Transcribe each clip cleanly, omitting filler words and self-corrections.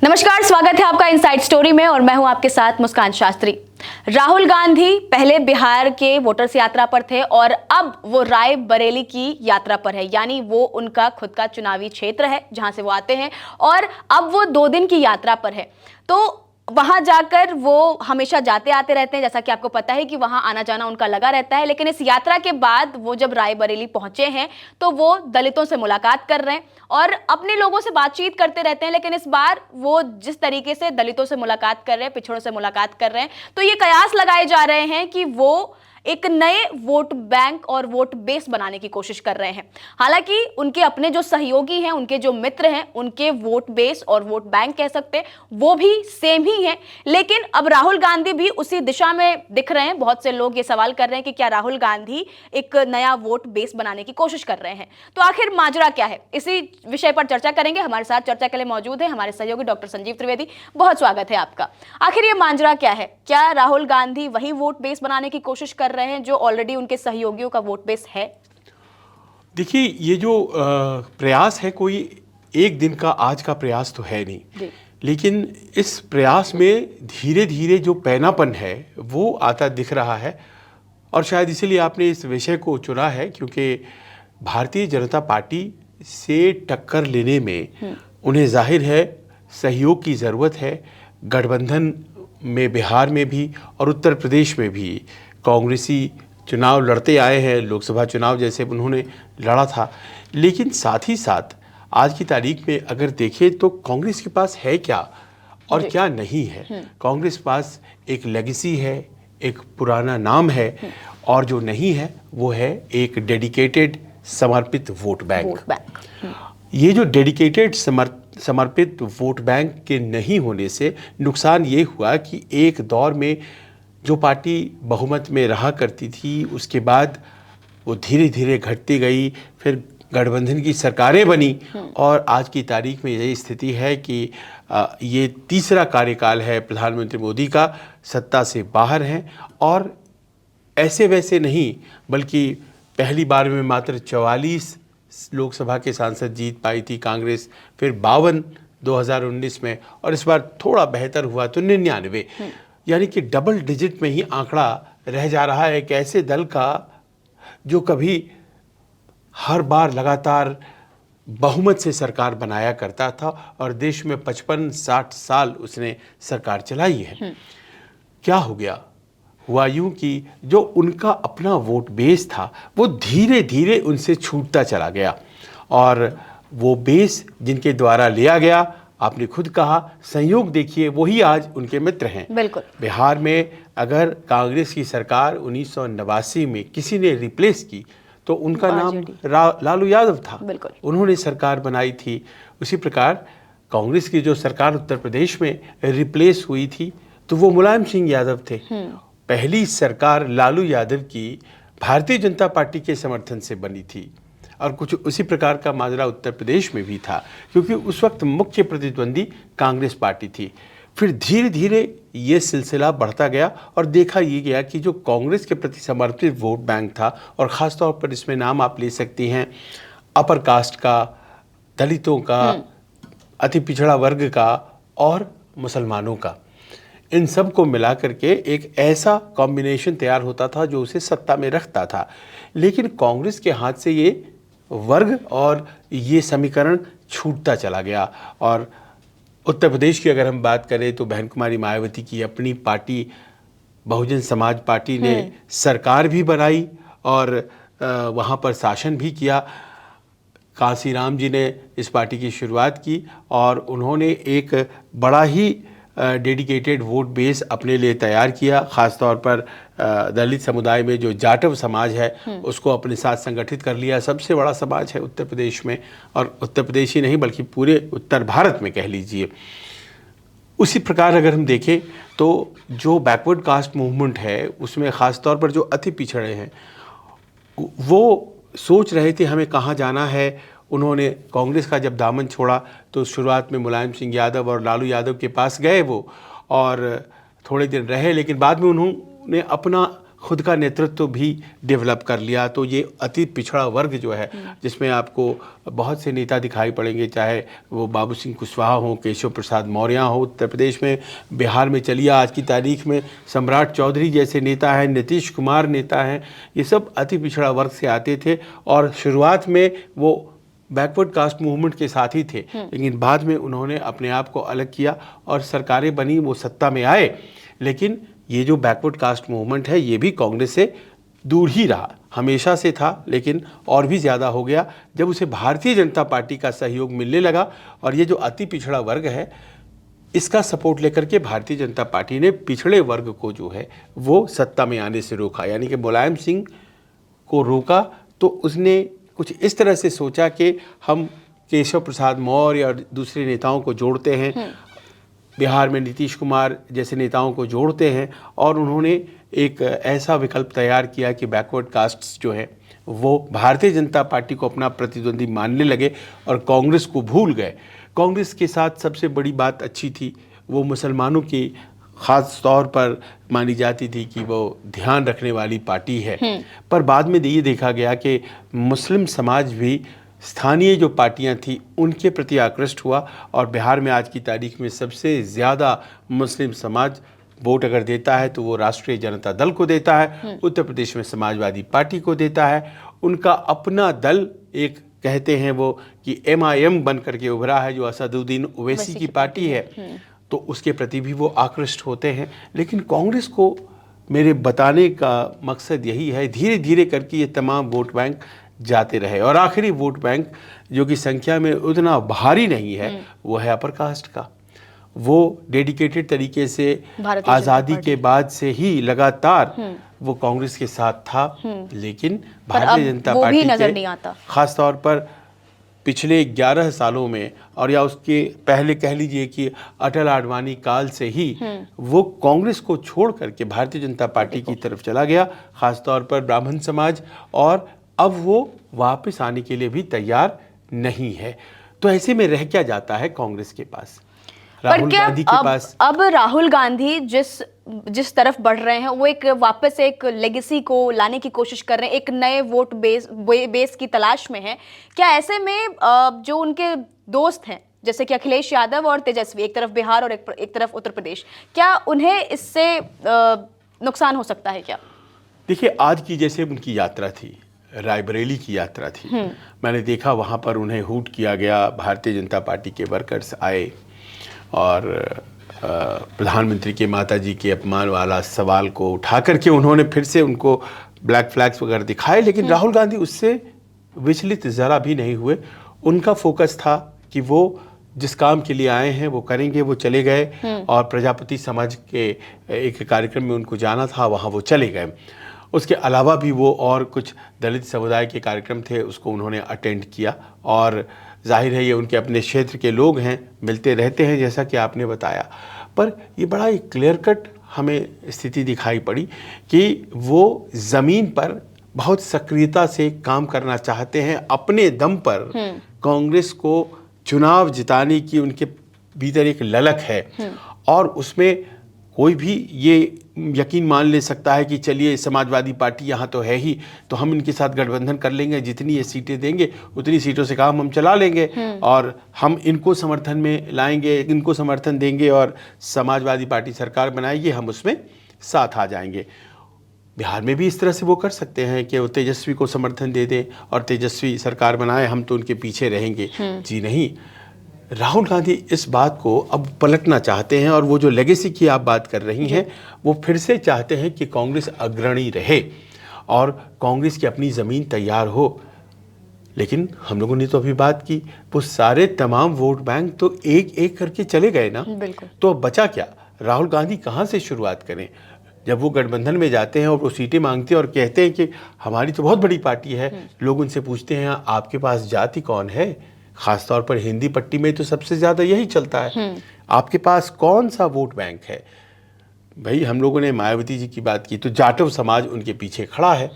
नमस्कार, स्वागत है आपका इनसाइड स्टोरी में और मैं हूं आपके साथ मुस्कान शास्त्री। राहुल गांधी पहले बिहार के वोटर्स यात्रा पर थे और अब वो रायबरेली की यात्रा पर है, यानी वो उनका खुद का चुनावी क्षेत्र है जहां से वो आते हैं और अब वो 2 दिन की यात्रा पर है। तो वहां जाकर वो हमेशा जाते आते रहते हैं, जैसा कि आपको पता है कि वहां आना जाना उनका लगा रहता है। लेकिन इस यात्रा के बाद वो जब रायबरेली पहुंचे हैं तो वो दलितों से मुलाकात कर रहे हैं और अपने लोगों से बातचीत करते रहते हैं। लेकिन इस बार वो जिस तरीके से दलितों से मुलाकात कर रहे हैं, पिछड़ों से मुलाकात कर रहे हैं, तो ये कयास लगाए जा रहे हैं कि वो एक नए वोट बैंक और वोट बेस बनाने की कोशिश कर रहे हैं। हालांकि उनके अपने जो सहयोगी हैं, उनके जो मित्र हैं, उनके वोट बेस और वोट बैंक कह सकते हैं, वो भी सेम ही हैं। लेकिन अब राहुल गांधी भी उसी दिशा में दिख रहे हैं। बहुत से लोग ये सवाल कर रहे हैं कि क्या राहुल गांधी एक नया वोट बेस बनाने की कोशिश कर रहे हैं। तो आखिर माजरा क्या है, इसी विषय पर चर्चा करेंगे। हमारे साथ चर्चा के लिए मौजूद है हमारे सहयोगी डॉक्टर संजीव त्रिवेदी। बहुत स्वागत है आपका। आखिर ये माजरा क्या है? क्या राहुल गांधी वही वोट बेस बनाने की कोशिश कर रहे हैं जो ऑलरेडी उनके सहयोगियों का वोट बेस है? देखिए, ये जो प्रयास है, कोई एक दिन का आज का प्रयास तो है नहीं, लेकिन इस प्रयास में धीरे धीरे जो पैनापन है वो आता दिख रहा है। और शायद इसीलिए आपने इस विषय को चुना है, क्योंकि भारतीय जनता पार्टी से टक्कर लेने में उन्हें जाहिर है सहयोग की ज़रूरत है। गठबंधन में बिहार में भी और उत्तर प्रदेश में भी कांग्रेसी चुनाव लड़ते आए हैं, लोकसभा चुनाव जैसे उन्होंने लड़ा था। लेकिन साथ ही साथ आज की तारीख में अगर देखें तो कांग्रेस के पास है क्या और क्या नहीं है। कांग्रेस के पास एक लेगेसी है, एक पुराना नाम है, और जो नहीं है वो है एक डेडिकेटेड समर्पित वोट बैंक। ये जो डेडिकेटेड समर्पित वोट बैंक के नहीं होने से नुकसान ये हुआ कि एक दौर में जो पार्टी बहुमत में रहा करती थी, उसके बाद वो धीरे धीरे घटती गई, फिर गठबंधन की सरकारें बनी और आज की तारीख में यही स्थिति है कि ये तीसरा कार्यकाल है प्रधानमंत्री मोदी का, सत्ता से बाहर हैं। और ऐसे वैसे नहीं, बल्कि पहली बार में मात्र 44 लोकसभा के सांसद जीत पाई थी कांग्रेस, फिर 52 2019 में, और इस बार थोड़ा बेहतर हुआ तो 99, यानी कि डबल डिजिट में ही आंकड़ा रह जा रहा है एक ऐसे दल का जो कभी हर बार लगातार बहुमत से सरकार बनाया करता था और देश में 55-60 साल उसने सरकार चलाई है। क्या हो गया? हुआ यूं कि जो उनका अपना वोट बेस था वो धीरे धीरे उनसे छूटता चला गया, और वो बेस जिनके द्वारा लिया गया, आपने खुद कहा, संयोग देखिए, वही आज उनके मित्र हैं। बिल्कुल। बिहार में अगर कांग्रेस की सरकार 1989 में किसी ने रिप्लेस की तो उनका नाम लालू यादव था। बिल्कुल। उन्होंने सरकार बनाई थी। उसी प्रकार कांग्रेस की जो सरकार उत्तर प्रदेश में रिप्लेस हुई थी तो वो मुलायम सिंह यादव थे। पहली सरकार लालू यादव की भारतीय जनता पार्टी के समर्थन से बनी थी, और कुछ उसी प्रकार का माजरा उत्तर प्रदेश में भी था, क्योंकि उस वक्त मुख्य प्रतिद्वंदी कांग्रेस पार्टी थी। फिर धीरे धीरे ये सिलसिला बढ़ता गया और देखा ये गया कि जो कांग्रेस के प्रति समर्पित वोट बैंक था, और ख़ास तौर पर इसमें नाम आप ले सकती हैं अपर कास्ट का, दलितों का, अति पिछड़ा वर्ग का और मुसलमानों का, इन सब को मिला करके एक ऐसा कॉम्बिनेशन तैयार होता था जो उसे सत्ता में रखता था। लेकिन कांग्रेस के हाथ से ये वर्ग और ये समीकरण छूटता चला गया। और उत्तर प्रदेश की अगर हम बात करें तो बहन कुमारी मायावती की अपनी पार्टी बहुजन समाज पार्टी ने सरकार भी बनाई और वहाँ पर शासन भी किया। कांसीराम जी ने इस पार्टी की शुरुआत की और उन्होंने एक बड़ा ही डेडिकेटेड वोट बेस अपने लिए तैयार किया। ख़ास तौर पर दलित समुदाय में जो जाटव समाज है उसको अपने साथ संगठित कर लिया। सबसे बड़ा समाज है उत्तर प्रदेश में, और उत्तर प्रदेश ही नहीं बल्कि पूरे उत्तर भारत में कह लीजिए। उसी प्रकार अगर हम देखें तो जो बैकवर्ड कास्ट मूवमेंट है उसमें ख़ास तौर पर जो अति पिछड़े हैं वो सोच रहे थे हमें कहाँ जाना है। उन्होंने कांग्रेस का जब दामन छोड़ा तो शुरुआत में मुलायम सिंह यादव और लालू यादव के पास गए वो, और थोड़े दिन रहे, लेकिन बाद में उन्होंने अपना खुद का नेतृत्व भी डेवलप कर लिया। तो ये अति पिछड़ा वर्ग जो है, जिसमें आपको बहुत से नेता दिखाई पड़ेंगे, चाहे वो बाबू सिंह कुशवाहा हो, केशव प्रसाद मौर्य हो उत्तर प्रदेश में, बिहार में चलिए आज की तारीख में सम्राट चौधरी जैसे नेता हैं, नीतीश कुमार नेता हैं, ये सब अति पिछड़ा वर्ग से आते थे और शुरुआत में वो बैकवर्ड कास्ट मूवमेंट के साथ ही थे, लेकिन बाद में उन्होंने अपने आप को अलग किया और सरकारें बनी, वो सत्ता में आए। लेकिन ये जो बैकवर्ड कास्ट मूवमेंट है ये भी कांग्रेस से दूर ही रहा, हमेशा से था, लेकिन और भी ज़्यादा हो गया जब उसे भारतीय जनता पार्टी का सहयोग मिलने लगा। और ये जो अति पिछड़ा वर्ग है इसका सपोर्ट लेकर के भारतीय जनता पार्टी ने पिछड़े वर्ग को जो है वो सत्ता में आने से रोका, यानी कि मुलायम सिंह को रोका। तो उसने कुछ इस तरह से सोचा कि हम केशव प्रसाद मौर्य और दूसरे नेताओं को जोड़ते हैं, बिहार में नीतीश कुमार जैसे नेताओं को जोड़ते हैं, और उन्होंने एक ऐसा विकल्प तैयार किया कि बैकवर्ड कास्ट्स जो है वो भारतीय जनता पार्टी को अपना प्रतिद्वंदी मानने लगे और कांग्रेस को भूल गए। कांग्रेस के साथ सबसे बड़ी बात अच्छी थी, वो मुसलमानों की ख़ास तौर पर मानी जाती थी कि वो ध्यान रखने वाली पार्टी है। पर बाद में ये देखा गया कि मुस्लिम समाज भी स्थानीय जो पार्टियां थी उनके प्रति आकृष्ट हुआ, और बिहार में आज की तारीख में सबसे ज़्यादा मुस्लिम समाज वोट अगर देता है तो वो राष्ट्रीय जनता दल को देता है, उत्तर प्रदेश में समाजवादी पार्टी को देता है। उनका अपना दल एक कहते हैं वो कि MIM बन करके उभरा है, जो असदुद्दीन ओवैसी की पार्टी है, तो उसके प्रति भी वो आकृष्ट होते हैं। लेकिन कांग्रेस को मेरे बताने का मकसद यही है, धीरे धीरे करके ये तमाम वोट बैंक जाते रहे, और आखिरी वोट बैंक जो कि संख्या में उतना भारी नहीं है वो है अपर कास्ट का। वो डेडिकेटेड तरीके से आज़ादी के बाद से ही लगातार वो कांग्रेस के साथ था, लेकिन भारतीय जनता पार्टी नजर नहीं आता। खास तौर पर पिछले 11 सालों में, और या उसके पहले कह लीजिए कि अटल आडवाणी काल से ही वो कांग्रेस को छोड़ करके भारतीय जनता पार्टी की तरफ चला गया, खास तौर पर ब्राह्मण समाज, और अब वो वापस आने के लिए भी तैयार नहीं है। तो ऐसे में रह क्या जाता है कांग्रेस के पास, राहुल गांधी के पास। अब राहुल गांधी जिस तरफ बढ़ रहे हैं वो एक वापस एक लेगेसी को लाने की कोशिश कर रहे हैं, एक नए वोट बेस की तलाश में है। क्या ऐसे में जो उनके दोस्त हैं जैसे कि अखिलेश यादव और तेजस्वी, एक तरफ बिहार और एक तरफ उत्तर प्रदेश, क्या उन्हें इससे नुकसान हो सकता है क्या? देखिए, आज की जैसे उनकी यात्रा थी, रायबरेली की यात्रा थी, मैंने देखा वहाँ पर उन्हें हूट किया गया, भारतीय जनता पार्टी के वर्कर्स आए और प्रधानमंत्री के माताजी के अपमान वाला सवाल को उठा करके उन्होंने फिर से उनको ब्लैक फ्लैग्स वगैरह दिखाए। लेकिन राहुल गांधी उससे विचलित ज़रा भी नहीं हुए। उनका फोकस था कि वो जिस काम के लिए आए हैं वो करेंगे। वो चले गए और प्रजापति समाज के एक कार्यक्रम में उनको जाना था, वहाँ वो चले गए। उसके अलावा भी वो और कुछ दलित समुदाय के कार्यक्रम थे, उसको उन्होंने अटेंड किया, और जाहिर है ये उनके अपने क्षेत्र के लोग हैं, मिलते रहते हैं जैसा कि आपने बताया। पर ये बड़ा एक क्लियर कट हमें स्थिति दिखाई पड़ी कि वो ज़मीन पर बहुत सक्रियता से काम करना चाहते हैं, अपने दम पर कांग्रेस को चुनाव जिताने की उनके भीतर एक ललक है, और उसमें कोई भी ये यकीन मान ले सकता है कि चलिए समाजवादी पार्टी यहाँ तो है ही, तो हम इनके साथ गठबंधन कर लेंगे, जितनी ये सीटें देंगे उतनी सीटों से काम हम चला लेंगे, और हम इनको समर्थन में लाएंगे, इनको समर्थन देंगे और समाजवादी पार्टी सरकार बनाएगी, हम उसमें साथ आ जाएंगे। बिहार में भी इस तरह से वो कर सकते हैं कि वो तेजस्वी को समर्थन दे दें और तेजस्वी सरकार बनाए, हम तो उनके पीछे रहेंगे। जी नहीं, राहुल गांधी इस बात को अब पलटना चाहते हैं, और वो जो लेगेसी की आप बात कर रही हैं वो फिर से चाहते हैं कि कांग्रेस अग्रणी रहे और कांग्रेस की अपनी ज़मीन तैयार हो। लेकिन हम लोगों ने तो अभी बात की, वो सारे तमाम वोट बैंक तो एक एक करके चले गए ना, तो अब बचा क्या? राहुल गांधी कहाँ से शुरुआत करें? जब वो गठबंधन में जाते हैं और वो सीटें मांगते हैं और कहते हैं कि हमारी तो बहुत बड़ी पार्टी है, लोग उनसे पूछते हैं आपके पास जाति कौन है? खासतौर पर हिंदी पट्टी में तो सबसे ज़्यादा यही चलता है, आपके पास कौन सा वोट बैंक है? भाई हम लोगों ने मायावती जी की बात की तो जाटव समाज उनके पीछे खड़ा है,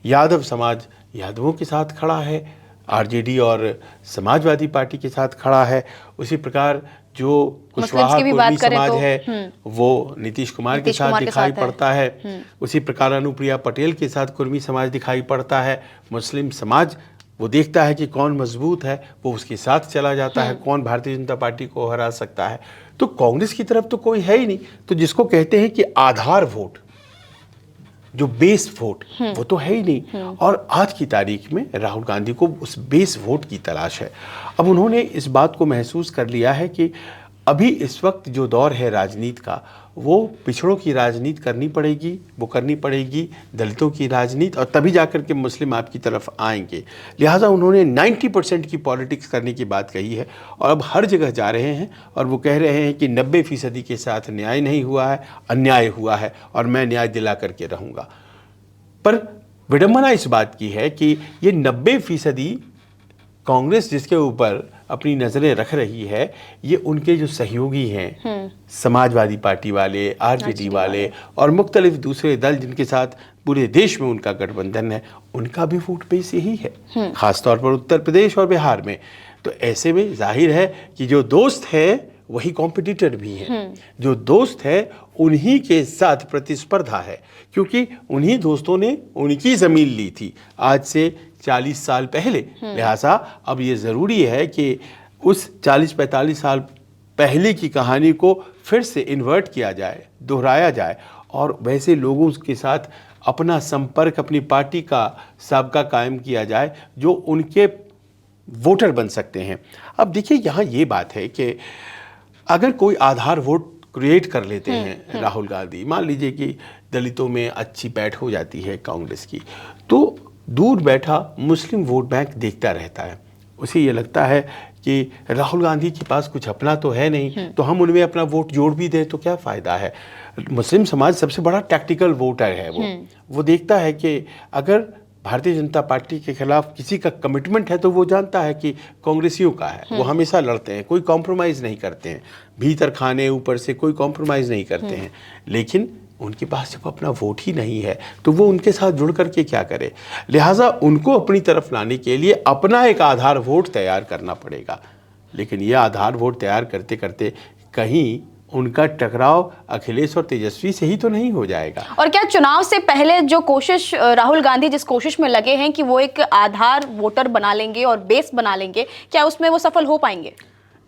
यादव समाज यादवों के साथ खड़ा है, आरजेडी और समाजवादी पार्टी के साथ खड़ा है, उसी प्रकार जो कुशवाहा कुर्मी समाज है वो नीतीश कुमार के साथ दिखाई पड़ता है। उसी प्रकार अनुप्रिया पटेल के साथ कुर्मी समाज दिखाई पड़ता है। मुस्लिम समाज वो देखता है कि कौन मजबूत है, वो उसके साथ चला जाता है, कौन भारतीय जनता पार्टी को हरा सकता है। तो कांग्रेस की तरफ तो कोई है ही नहीं। तो जिसको कहते हैं कि आधार वोट, जो बेस वोट, वो तो है ही नहीं। और आज की तारीख में राहुल गांधी को उस बेस वोट की तलाश है। अब उन्होंने इस बात को महसूस कर लिया है कि अभी इस वक्त जो दौर है राजनीति का, वो पिछड़ों की राजनीति करनी पड़ेगी, वो करनी पड़ेगी दलितों की राजनीति, और तभी जाकर के मुस्लिम आपकी तरफ आएंगे। लिहाजा उन्होंने 90% की पॉलिटिक्स करने की बात कही है और अब हर जगह जा रहे हैं और वो कह रहे हैं कि 90% के साथ न्याय नहीं हुआ है, अन्याय हुआ है और मैं न्याय दिला करके रहूँगा। पर विडंबना इस बात की है कि ये 90% कांग्रेस जिसके ऊपर अपनी नज़रें रख रही है, ये उनके जो सहयोगी हैं, समाजवादी पार्टी वाले, आरजेडी वाले और मुख्तलिफ दूसरे दल जिनके साथ पूरे देश में उनका गठबंधन है, उनका भी वोट बेस यही है, खासतौर पर उत्तर प्रदेश और बिहार में। तो ऐसे में जाहिर है कि जो दोस्त है वही कॉम्पिटिटर भी हैं। जो दोस्त है उन्हीं के साथ प्रतिस्पर्धा है, क्योंकि उन्हीं दोस्तों ने उनकी ज़मीन ली थी आज से 40 साल पहले। लिहाजा अब ये ज़रूरी है कि उस 40-45 साल पहले की कहानी को फिर से इन्वर्ट किया जाए, दोहराया जाए और वैसे लोगों के साथ अपना संपर्क, अपनी पार्टी का साबका कायम किया जाए जो उनके वोटर बन सकते हैं। अब देखिए यहाँ ये बात है कि अगर कोई आधार वोट क्रिएट कर लेते हैं राहुल गांधी, मान लीजिए कि दलितों में अच्छी बैठ हो जाती है कांग्रेस की, तो दूर बैठा मुस्लिम वोट बैंक देखता रहता है। उसे ये लगता है कि राहुल गांधी के पास कुछ अपना तो है नहीं, तो हम उनमें अपना वोट जोड़ भी दें तो क्या फ़ायदा है। मुस्लिम समाज सबसे बड़ा टैक्टिकल वोटर है। वो देखता है कि अगर भारतीय जनता पार्टी के खिलाफ किसी का कमिटमेंट है तो वो जानता है कि कांग्रेसियों का है, वो हमेशा लड़ते हैं, कोई कॉम्प्रोमाइज़ नहीं करते हैं, भीतर खाने ऊपर से कोई कॉम्प्रोमाइज़ नहीं करते हैं। लेकिन उनके पास जब अपना वोट ही नहीं है तो वो उनके साथ जुड़ करके क्या करे। लिहाजा उनको अपनी तरफ लाने के लिए अपना एक आधार वोट तैयार करना पड़ेगा। लेकिन ये आधार वोट तैयार करते करते कहीं उनका टकराव अखिलेश और तेजस्वी से ही तो नहीं हो जाएगा। और क्या चुनाव से पहले जो कोशिश राहुल गांधी जिस कोशिश में लगे हैं कि वो एक आधार वोटर बना लेंगे और बेस बना लेंगे, क्या उसमें वो सफल हो पाएंगे?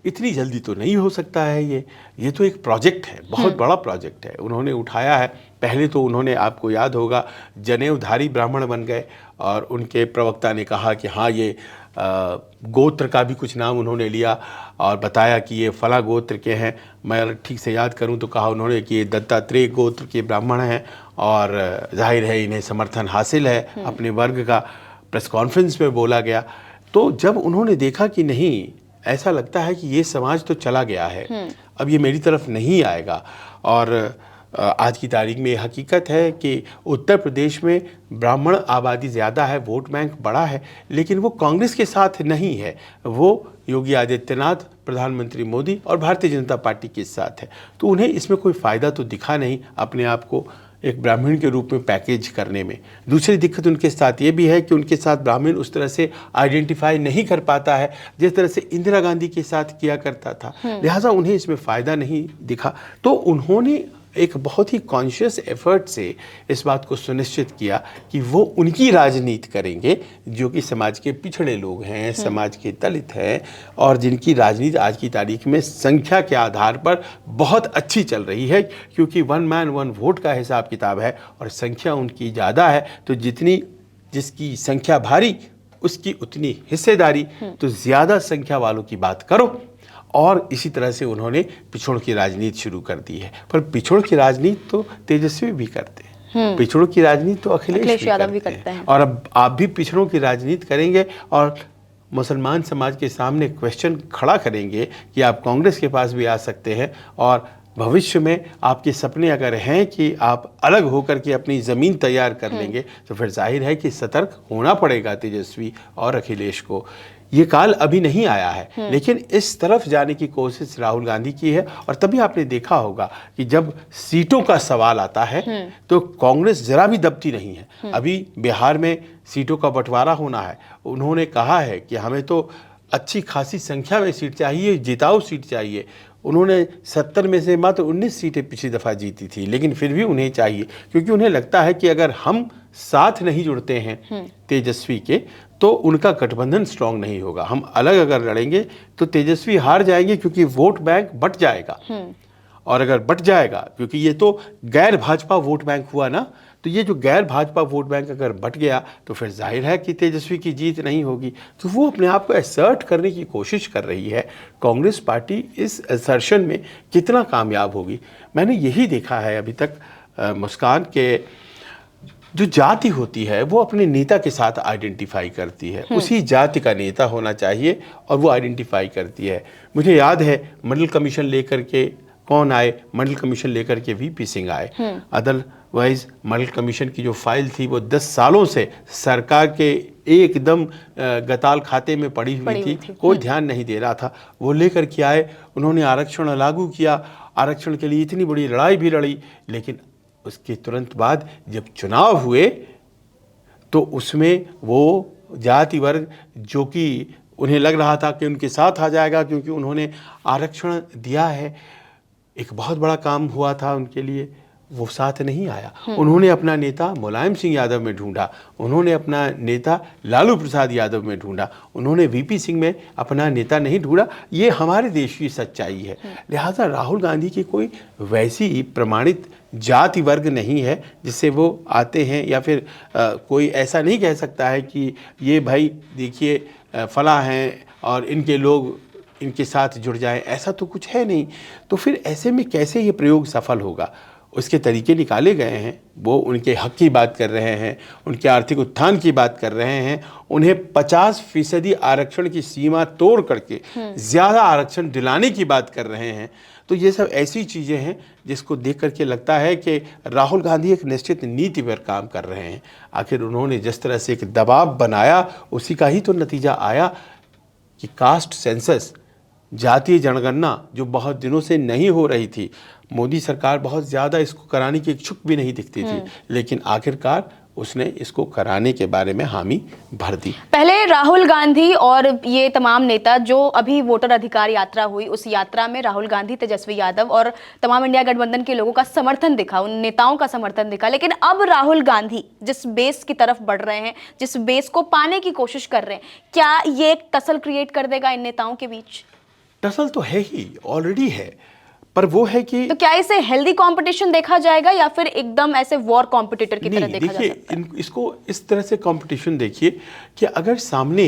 इतनी जल्दी तो नहीं हो सकता है। ये तो एक प्रोजेक्ट है, बहुत बड़ा प्रोजेक्ट है, उन्होंने उठाया है। पहले तो उन्होंने, आपको याद होगा, जनेऊधारी ब्राह्मण बन गए और उनके प्रवक्ता ने कहा कि हाँ ये गोत्र का भी कुछ नाम उन्होंने लिया और बताया कि ये फला गोत्र के हैं। मैं ठीक से याद करूं तो कहा उन्होंने कि ये दत्तात्रेय गोत्र के ब्राह्मण हैं और जाहिर है इन्हें समर्थन हासिल है अपने वर्ग का। प्रेस कॉन्फ्रेंस में बोला गया। तो जब उन्होंने देखा कि नहीं, ऐसा लगता है कि ये समाज तो चला गया है, अब ये मेरी तरफ नहीं आएगा। और आज की तारीख में हकीकत है कि उत्तर प्रदेश में ब्राह्मण आबादी ज़्यादा है, वोट बैंक बड़ा है, लेकिन वो कांग्रेस के साथ नहीं है, वो योगी आदित्यनाथ, प्रधानमंत्री मोदी और भारतीय जनता पार्टी के साथ है। तो उन्हें इसमें कोई फ़ायदा तो दिखा नहीं अपने आप को एक ब्राह्मण के रूप में पैकेज करने में। दूसरी दिक्कत उनके साथ ये भी है कि उनके साथ ब्राह्मण उस तरह से आइडेंटिफाई नहीं कर पाता है जिस तरह से इंदिरा गांधी के साथ किया करता था। लिहाजा उन्हें इसमें फ़ायदा नहीं दिखा। तो उन्होंने एक बहुत ही कॉन्शियस एफर्ट से इस बात को सुनिश्चित किया कि वो उनकी राजनीति करेंगे जो कि समाज के पिछड़े लोग हैं, समाज के दलित हैं और जिनकी राजनीति आज की तारीख में संख्या के आधार पर बहुत अच्छी चल रही है, क्योंकि वन मैन वन वोट का हिसाब किताब है और संख्या उनकी ज़्यादा है। तो जिसकी संख्या भारी उसकी उतनी हिस्सेदारी। तो ज़्यादा संख्या वालों की बात करो। और इसी तरह से उन्होंने पिछड़ों की राजनीति शुरू कर दी है। पर पिछड़ों की राजनीति तो तेजस्वी भी करते हैं, पिछड़ों की राजनीति तो अखिलेश यादव भी करते हैं। और अब आप भी पिछड़ों की राजनीति करेंगे और मुसलमान समाज के सामने क्वेश्चन खड़ा करेंगे कि आप कांग्रेस के पास भी आ सकते हैं और भविष्य में आपके सपने अगर हैं कि आप अलग होकर के अपनी ज़मीन तैयार कर लेंगे, तो फिर जाहिर है कि सतर्क होना पड़ेगा तेजस्वी और अखिलेश को। ये काल अभी नहीं आया है, लेकिन इस तरफ जाने की कोशिश राहुल गांधी की है। और तभी आपने देखा होगा कि जब सीटों का सवाल आता है तो कांग्रेस जरा भी दबती नहीं है। अभी बिहार में सीटों का बंटवारा होना है, उन्होंने कहा है कि हमें तो अच्छी खासी संख्या में सीट चाहिए, जिताऊ सीट चाहिए। उन्होंने 70 में से मात्र 19 सीटें पिछली दफ़ा जीती थी, लेकिन फिर भी उन्हें चाहिए, क्योंकि उन्हें लगता है कि अगर हम साथ नहीं जुड़ते हैं तेजस्वी के तो उनका गठबंधन स्ट्रांग नहीं होगा। हम अलग अगर लड़ेंगे तो तेजस्वी हार जाएंगे, क्योंकि वोट बैंक बट जाएगा। और अगर बट जाएगा, क्योंकि ये तो गैर भाजपा वोट बैंक हुआ ना, तो ये जो गैर भाजपा वोट बैंक अगर बट गया तो फिर जाहिर है कि तेजस्वी की जीत नहीं होगी। तो वो अपने आप को असर्ट करने की कोशिश कर रही है। कांग्रेस पार्टी इस असर्शन में कितना कामयाब होगी, मैंने यही देखा है अभी तक। मुस्कान के जो जाति होती है वो अपने नेता के साथ आइडेंटिफाई करती है, उसी जाति का नेता होना चाहिए और वो आइडेंटिफाई करती है। मुझे याद है मंडल कमीशन लेकर के कौन आए, मंडल कमीशन लेकर के वीपी सिंह आए। अदरवाइज मंडल कमीशन की जो फाइल थी वो 10 सालों से सरकार के एकदम गताल खाते में पड़ी हुई थी, कोई ध्यान नहीं दे रहा था। वो लेकर के आए, उन्होंने आरक्षण लागू किया, आरक्षण के लिए इतनी बड़ी लड़ाई भी लड़ी, लेकिन उसके तुरंत बाद जब चुनाव हुए तो उसमें वो जाति वर्ग जो कि उन्हें लग रहा था कि उनके साथ आ जाएगा, क्योंकि उन्होंने आरक्षण दिया है, एक बहुत बड़ा काम हुआ था उनके लिए, वो साथ नहीं आया। उन्होंने अपना नेता मुलायम सिंह यादव में ढूंढा, उन्होंने अपना नेता लालू प्रसाद यादव में ढूंढा, उन्होंने वीपी सिंह में अपना नेता नहीं ढूंढा। ये हमारे देश की सच्चाई है। लिहाजा राहुल गांधी की कोई वैसी प्रमाणित जाति वर्ग नहीं है जिससे वो आते हैं, या फिर कोई ऐसा नहीं कह सकता है कि ये भाई देखिए फला हैं और इनके लोग इनके साथ जुड़ जाएं, ऐसा तो कुछ है नहीं। तो फिर ऐसे में कैसे ये प्रयोग सफल होगा? उसके तरीके निकाले गए हैं। वो उनके हक की बात कर रहे हैं, उनके आर्थिक उत्थान की बात कर रहे हैं, उन्हें 50% आरक्षण की सीमा तोड़ करके ज़्यादा आरक्षण दिलाने की बात कर रहे हैं। तो ये सब ऐसी चीज़ें हैं जिसको देख करके लगता है कि राहुल गांधी एक निश्चित नीति पर काम कर रहे हैं। आखिर उन्होंने जिस तरह से एक दबाव बनाया उसी का ही तो नतीजा आया कि कास्ट सेंसस, जातीय जनगणना जो बहुत दिनों से नहीं हो रही थी, मोदी सरकार बहुत ज़्यादा इसको कराने की इच्छुक भी नहीं दिखती थी, लेकिन आखिरकार उसने इसको कराने के बारे में हामी भर दी। पहले राहुल गांधी और ये तमाम नेता, जो अभी वोटर अधिकार यात्रा हुई, उस यात्रा में राहुल गांधी, तेजस्वी यादव और तमाम इंडिया गठबंधन के लोगों का समर्थन दिखा, उन नेताओं का समर्थन दिखा। लेकिन अब राहुल गांधी जिस बेस की तरफ बढ़ रहे हैं, जिस बेस को पाने की कोशिश कर रहे हैं, क्या ये एक टसल क्रिएट कर देगा इन नेताओं के बीच? टसल तो है ही, ऑलरेडी है, पर वो है कि तो क्या इसे हेल्दी कंपटीशन देखा जाएगा या फिर एकदम ऐसे वॉर कॉम्पिटिटर की तरह देखा जा सकता है? इसको इस तरह से कंपटीशन देखिए कि अगर सामने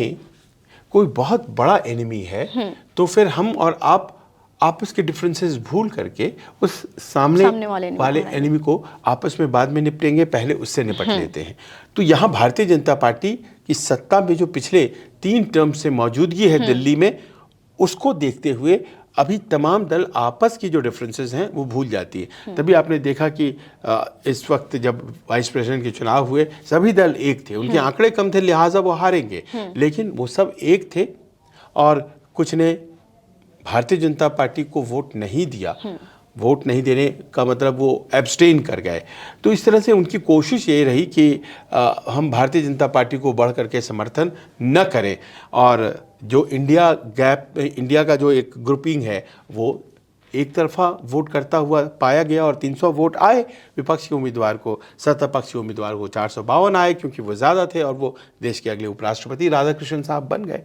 कोई बहुत बड़ा एनिमी है तो फिर हम और आप आपस के डिफरेंसेस भूल करके उस सामने वाले एनिमी को आपस में बाद में निपटेंगे, पहले उससे निपट लेते हैं। तो यहाँ भारतीय जनता पार्टी की सत्ता में जो पिछले 3 टर्म से मौजूदगी है दिल्ली में, उसको देखते हुए अभी तमाम दल आपस की जो डिफरेंसेस हैं वो भूल जाती है। तभी आपने देखा कि इस वक्त जब वाइस प्रेसिडेंट के चुनाव हुए सभी दल एक थे, उनके आंकड़े कम थे लिहाजा वो हारेंगे, लेकिन वो सब एक थे और कुछ ने भारतीय जनता पार्टी को वोट नहीं दिया। वोट नहीं देने का मतलब वो एब्सटेन कर गए। तो इस तरह से उनकी कोशिश यही रही कि हम भारतीय जनता पार्टी को बढ़ करके समर्थन न करें, और जो इंडिया का जो एक ग्रुपिंग है वो एक तरफा वोट करता हुआ पाया गया और 300 वोट आए विपक्ष के उम्मीदवार को, सत्ता पक्ष के उम्मीदवार को 452 आए, क्योंकि वो ज़्यादा थे और वो देश के अगले उपराष्ट्रपति राधाकृष्णन साहब बन गए।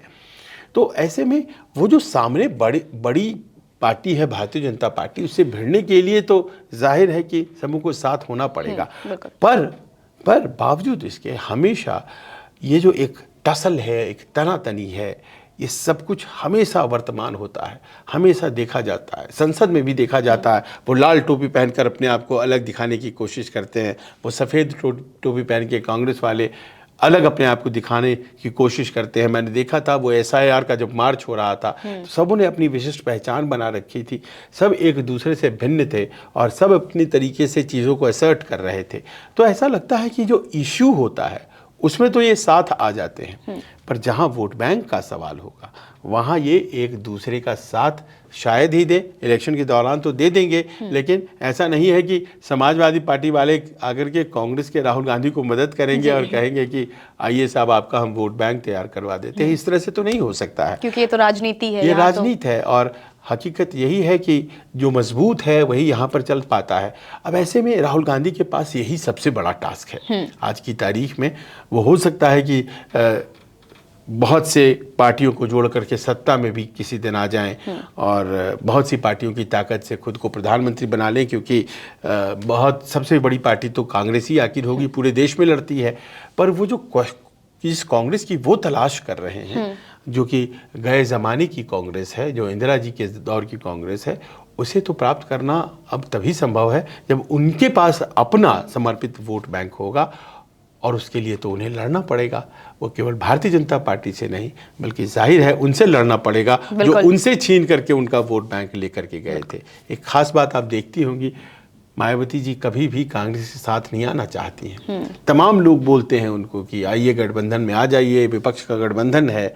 तो ऐसे में वो जो सामने बड़ी पार्टी है भारतीय जनता पार्टी, उससे भिड़ने के लिए तो जाहिर है कि समूह को साथ होना पड़ेगा। पर बावजूद इसके हमेशा ये जो एक टसल है, एक तनातनी है, ये सब कुछ हमेशा वर्तमान होता है, हमेशा देखा जाता है, संसद में भी देखा जाता है। वो लाल टोपी पहनकर अपने आप को अलग दिखाने की कोशिश करते हैं, वो सफ़ेद टोपी पहन के कांग्रेस वाले अलग अपने आप को दिखाने की कोशिश करते हैं। मैंने देखा था वो SIR का जब मार्च हो रहा था तो सबों ने अपनी विशिष्ट पहचान बना रखी थी, सब एक दूसरे से भिन्न थे और सब अपनी तरीके से चीज़ों को असर्ट कर रहे थे। तो ऐसा लगता है कि जो इश्यू होता है उसमें तो ये साथ आ जाते हैं, पर जहाँ वोट बैंक का सवाल होगा वहाँ ये एक दूसरे का साथ शायद ही दे। इलेक्शन के दौरान तो दे देंगे, लेकिन ऐसा नहीं है कि समाजवादी पार्टी वाले आकर के कांग्रेस के राहुल गांधी को मदद करेंगे और कहेंगे कि आइए साहब आपका हम वोट बैंक तैयार करवा देते हैं। इस तरह से तो नहीं हो सकता है, क्योंकि ये तो राजनीति है, ये राजनीति है। और हकीकत यही है कि जो मजबूत है वही यहाँ पर चल पाता है। अब ऐसे में राहुल गांधी के पास यही सबसे बड़ा टास्क है आज की तारीख में। वो हो सकता है कि बहुत से पार्टियों को जोड़ करके सत्ता में भी किसी दिन आ जाएं और बहुत सी पार्टियों की ताकत से खुद को प्रधानमंत्री बना लें, क्योंकि बहुत सबसे बड़ी पार्टी तो कांग्रेस ही आखिर होगी, पूरे देश में लड़ती है। पर वो जो इस कांग्रेस की वो तलाश कर रहे हैं जो कि गए ज़माने की कांग्रेस है, जो इंदिरा जी के दौर की कांग्रेस है, उसे तो प्राप्त करना अब तभी संभव है जब उनके पास अपना समर्पित वोट बैंक होगा। और उसके लिए तो उन्हें लड़ना पड़ेगा, वो केवल भारतीय जनता पार्टी से नहीं बल्कि जाहिर है उनसे लड़ना पड़ेगा जो उनसे छीन करके उनका वोट बैंक लेकर के गए थे। एक खास बात आप देखती होंगी, मायावती जी कभी भी कांग्रेस के साथ नहीं आना चाहती हैं। तमाम लोग बोलते हैं उनको कि आइए गठबंधन में आ जाइए, विपक्ष का गठबंधन है।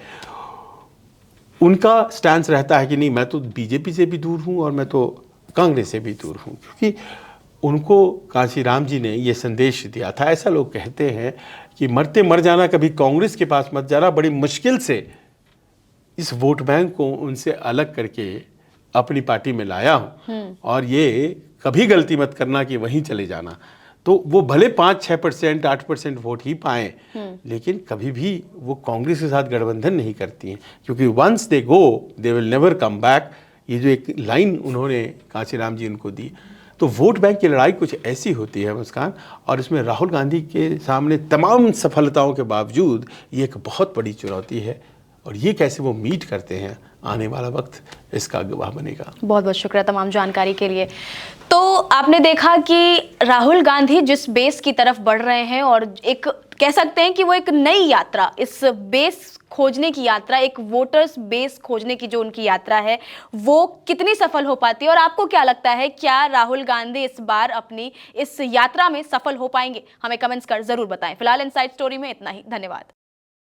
उनका स्टैंड रहता है कि नहीं, मैं तो बीजेपी से भी दूर हूँ और मैं तो कांग्रेस से भी दूर हूँ, क्योंकि उनको कांशीराम जी ने ये संदेश दिया था। ऐसा लोग कहते हैं कि मरते मर जाना, कभी कांग्रेस के पास मत जाना, बड़ी मुश्किल से इस वोट बैंक को उनसे अलग करके अपनी पार्टी में लाया हूँ, और ये कभी गलती मत करना कि वहीं चले जाना। तो वो भले 5-6%, 8% वोट ही पाएं, लेकिन कभी भी वो कांग्रेस के साथ गठबंधन नहीं करती हैं, क्योंकि once they go they will never come back. ये जो एक लाइन उन्होंने कांशीराम जी उनको दी। तो वोट बैंक की लड़ाई कुछ ऐसी होती है मुस्कान, और इसमें राहुल गांधी के सामने तमाम सफलताओं के बावजूद ये एक बहुत बड़ी चुनौती है, और ये कैसे वो मीट करते हैं आने वाला वक्त इसका गवाह बनेगा। बहुत बहुत शुक्रिया तमाम जानकारी के लिए। तो आपने देखा कि राहुल गांधी जिस बेस की तरफ बढ़ रहे हैं, और एक कह सकते हैं कि वो एक नई यात्रा, इस बेस खोजने की यात्रा, एक वोटर्स बेस खोजने की जो उनकी यात्रा है, वो कितनी सफल हो पाती है। और आपको क्या लगता है, क्या राहुल गांधी इस बार अपनी इस यात्रा में सफल हो पाएंगे? हमें कमेंट्स कर जरूर बताएं। फिलहाल इनसाइड स्टोरी में इतना ही, धन्यवाद।